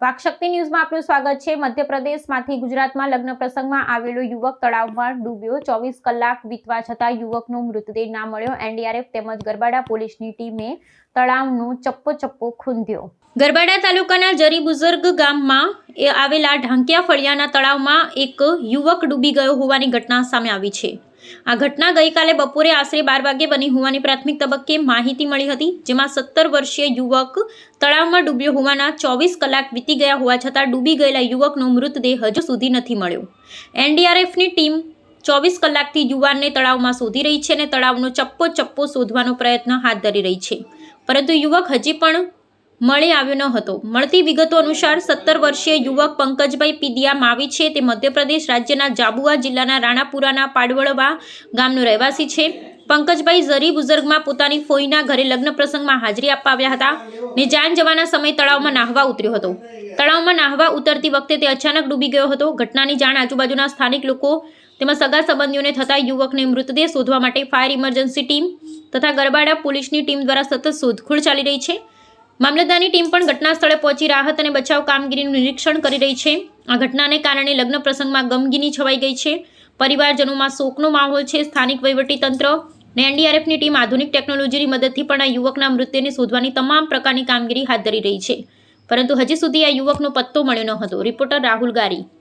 વાકશક્તિ ન્યૂઝમાં આપનું સ્વાગત છે। મધ્યપ્રદેશમાંથી ગુજરાતમાં લગ્ન પ્રસંગમાં આવેલો યુવક તળાવમાં ડૂબ્યો। 24 કલાક વીતવા છતાં યુવકનો મૃતદેહ ના મળ્યો। એનડીઆરએફ તેમજ ગરબાડા પોલીસની ટીમે તળાવનો ચપ્પો ખૂંદ્યો। ગરબાડા તાલુકાના જરી બુઝુર્ગ ગામમાં આવેલા ઢાંકિયા ફળિયાના તળાવમાં એક યુવક ડૂબી ગયો હોવાની ઘટના સામે આવી છે। આ ઘટના ગઈકાલે બપોરે આશરે 12 વાગે બની હોવાની પ્રાથમિક તબક્કે માહિતી મળી હતી, જેમાં 17 વર્ષીય યુવક તળાવમાં ડૂબ્યો હોવાના 24 કલાક વીતી ગયા હોવા છતાં ડૂબી ગયેલા યુવકનો મૃતદેહ હજુ સુધી નથી મળ્યો। એનડીઆરએફની ટીમ 24 કલાકથી યુવાનને તળાવમાં શોધી રહી છે અને તળાવનો ચપ્પો શોધવાનો પ્રયત્ન હાથ ધરી રહી છે, પરંતુ યુવક હજી પણ મળી આવ્યો ન હતો। મળતી વિગતો અનુસાર 17 વર્ષીય યુવક પંકજભાઈ પીડિયા માવી છે। તે મધ્યપ્રદેશ રાજ્યના જાબુઆ જિલ્લાના રાણાપુરાના પાડવળવા ગામનો રહેવાસી છે। પંકજભાઈ જરી બુઝુર્ગમાં પોતાની ફોઈના ઘરે લગ્ન પ્રસંગમાં હાજરી આપવા આવ્યા હતા ને જાન જવાના સમયે તળાવમાં નાહવા ઉતર્યો હતો। તળાવમાં નાહવા ઉતરતી વખતે તે અચાનક ડૂબી ગયો હતો। ઘટનાની જાણ આજુબાજુના સ્થાનિક લોકો તેમજ સગા સંબંધીઓને થતા યુવકને મૃતદેહ શોધવા માટે ફાયર ઇમરજન્સી ટીમ તથા ગરબાડા પોલીસની ટીમ દ્વારા સતત શોધખોળ ચાલી રહી છે। મામલતદારની ટીમ પણ ઘટના સ્થળે પહોંચી રાહત અને બચાવ કામગીરીનું નિરીક્ષણ કરી રહી છે। આ ઘટનાને કારણે લગ્ન પ્રસંગમાં ગમગીની છવાઈ ગઈ છે। પરિવારજનોમાં શોકનો માહોલ છે। સ્થાનિક વહીવટીતંત્ર અને એનડીઆરએફની ટીમ આધુનિક ટેકનોલોજીની મદદથી પણ આ યુવકના મૃતદેહને શોધવાની તમામ પ્રકારની કામગીરી હાથ ધરી રહી છે, પરંતુ હજી સુધી આ યુવકનો પત્તો મળ્યો ન હતો। રિપોર્ટર રાહુલ ગારી।